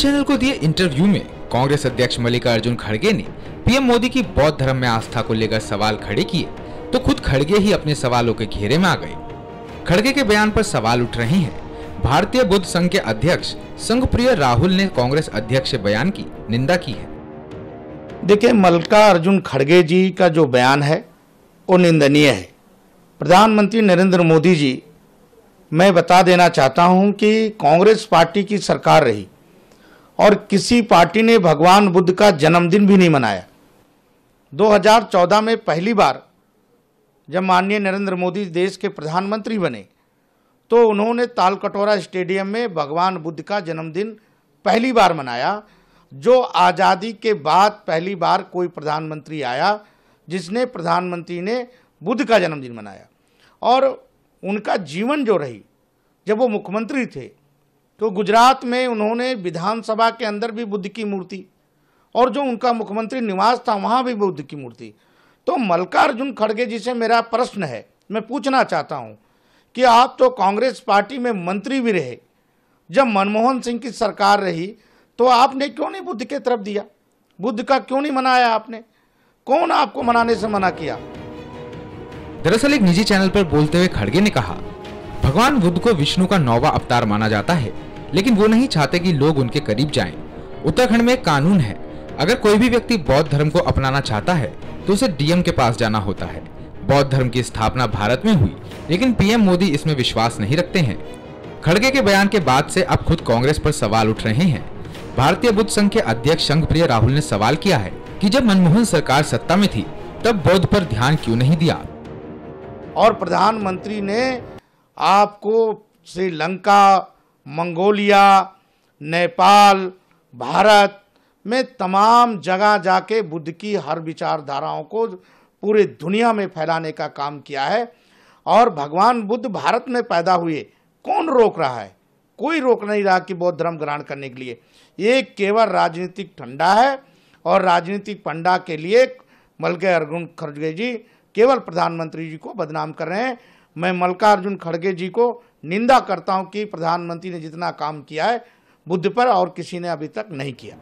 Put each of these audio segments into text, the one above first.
Channel को दिए interview में कांग्रेस अध्यक्ष मल्लिकार्जुन खड़गे ने पीएम मोदी की बौद्ध धर्म में आस्था को लेकर सवाल खड़े किए तो खुद खड़गे ही अपने सवालों के घेरे में आ गए। खड़गे के बयान पर सवाल उठ रहे हैं। भारतीय बुद्ध संघ के अध्यक्ष संघप्रिय राहुल ने कांग्रेस अध्यक्ष के बयान की निंदा की है। देखिए, मल्लिकार्जुन खड़गे जी का जो बयान है वो निंदनीय है। प्रधानमंत्री नरेंद्र मोदी जी, मैं बता देना चाहता हूं कि कांग्रेस पार्टी की सरकार रही और किसी पार्टी ने भगवान बुद्ध का जन्मदिन भी नहीं मनाया। 2014 में पहली बार जब माननीय नरेंद्र मोदी देश के प्रधानमंत्री बने तो उन्होंने तालकटोरा स्टेडियम में भगवान बुद्ध का जन्मदिन पहली बार मनाया, जो आज़ादी के बाद पहली बार कोई प्रधानमंत्री आया जिसने प्रधानमंत्री ने बुद्ध का जन्मदिन मनाया। और उनका जीवन जो रही, जब वो मुख्यमंत्री थे तो गुजरात में उन्होंने विधानसभा के अंदर भी बुद्ध की मूर्ति और जो उनका मुख्यमंत्री निवास था वहाँ भी बुद्ध की मूर्ति। तो मल्लिकार्जुन खड़गे जी से मेरा प्रश्न है, मैं पूछना चाहता हूँ कि आप तो कांग्रेस पार्टी में मंत्री भी रहे, जब मनमोहन सिंह की सरकार रही तो आपने क्यों नहीं बुद्ध की तरफ दिया? बुद्ध का क्यों नहीं मनाया आपने? कौन आपको मनाने से मना किया? दरअसल एक निजी चैनल पर बोलते हुए खड़गे ने कहा, भगवान बुद्ध को विष्णु का 9वां अवतार माना जाता है, लेकिन वो नहीं चाहते कि लोग उनके करीब जाएं। उत्तराखंड में एक कानून है, अगर कोई भी व्यक्ति बौद्ध धर्म को अपनाना चाहता है तो उसे डीएम के पास जाना होता है। बौद्ध धर्म की स्थापना भारत में हुई, लेकिन पीएम मोदी इसमें विश्वास नहीं रखते हैं। खड़गे के बयान के बाद से अब खुद कांग्रेस पर सवाल उठ रहे हैं। भारतीय बुद्ध संघ के अध्यक्ष संघप्रिय राहुल ने सवाल किया है कि जब मनमोहन सरकार सत्ता में थी तब बौद्ध पर ध्यान क्यों नहीं दिया? और प्रधानमंत्री ने आपको श्रीलंका, मंगोलिया, नेपाल, भारत में तमाम जगह जाके बुद्ध की हर विचारधाराओं को पूरे दुनिया में फैलाने का काम किया है। और भगवान बुद्ध भारत में पैदा हुए, कौन रोक रहा है? कोई रोक नहीं रहा कि बौद्ध धर्म ग्रहण करने के लिए। ये केवल राजनीतिक ठंडा है और राजनीतिक फंडा के लिए मल्लिकार्जुन खड़गे जी केवल प्रधानमंत्री जी को बदनाम कर रहे हैं। मैं मल्लिकार्जुन खड़गे जी को निंदा करता हूं कि प्रधानमंत्री ने जितना काम किया है बुद्ध पर और किसी ने अभी तक नहीं किया।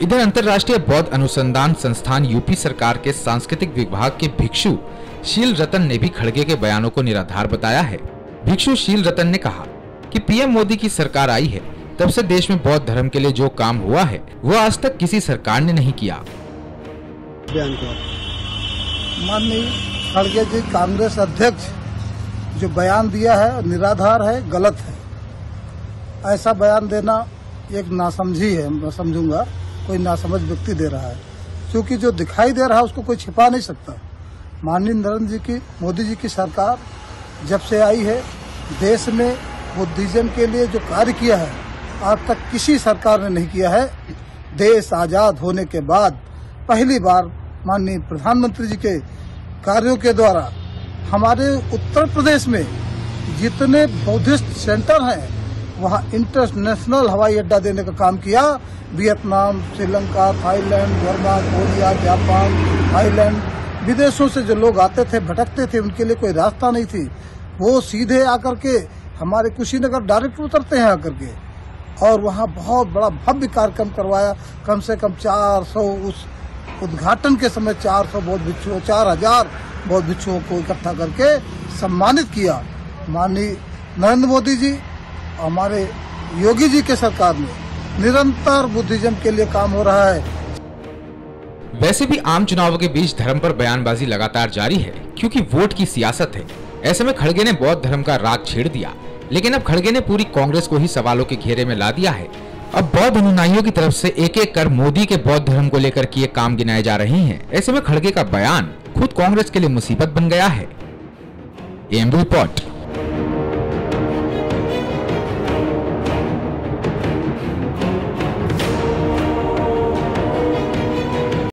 इधर अंतर्राष्ट्रीय बौद्ध अनुसंधान संस्थान यूपी सरकार के सांस्कृतिक विभाग के भिक्षु शील रतन ने भी खड़गे के बयानों को निराधार बताया है। भिक्षु शील रतन ने कहा कि पीएम मोदी की सरकार आई है तब से देश में बौद्ध धर्म के लिए जो काम हुआ है वो आज तक किसी सरकार ने नहीं किया। माननीय खड़गे जी कांग्रेस अध्यक्ष जो बयान दिया है निराधार है, गलत है। ऐसा बयान देना एक नासमझी है, मैं समझूंगा कोई नासमझ व्यक्ति दे रहा है, क्योंकि जो दिखाई दे रहा है उसको कोई छिपा नहीं सकता। माननीय नरेंद्र मोदी जी की सरकार जब से आई है देश में बुद्धिज्म के लिए जो कार्य किया है आज तक किसी सरकार ने नहीं किया है। देश आजाद होने के बाद पहली बार माननीय प्रधानमंत्री जी के कार्यों के द्वारा हमारे उत्तर प्रदेश में जितने बौद्धिस्ट सेंटर हैं वहाँ इंटरनेशनल हवाई अड्डा देने का काम किया। Vietnam, Sri Lanka, Thailand, Burma, Korea, Japan, Thailand, विदेशों से जो लोग आते थे, भटकते थे, उनके लिए कोई रास्ता नहीं थी, वो सीधे आकर के हमारे कुशीनगर डायरेक्ट उतरते हैं आकर के, और वहाँ बहुत बड़ा भव्य कार्यक्रम करवाया। कम से कम 400 उस उद्घाटन के समय 400 बौद्ध भिक्षुओं, 4000 बौद्ध भिक्षुओं को इकट्ठा करके सम्मानित किया। माननीय नरेंद्र मोदी जी, हमारे योगी जी के सरकार में निरंतर बुद्धिज्म के लिए काम हो रहा है। वैसे भी आम चुनावों के बीच धर्म पर बयानबाजी लगातार जारी है, क्योंकि वोट की सियासत है। ऐसे में खड़गे ने बौद्ध धर्म का राग छेड़ दिया, लेकिन अब खड़गे ने पूरी कांग्रेस को ही सवालों के घेरे में ला दिया है। अब बौद्ध अनुयायियों की तरफ से एक एक कर मोदी के बौद्ध धर्म को लेकर किए काम गिनाए जा रहे हैं। ऐसे में खड़गे का बयान खुद कांग्रेस के लिए मुसीबत बन गया है। AMP report.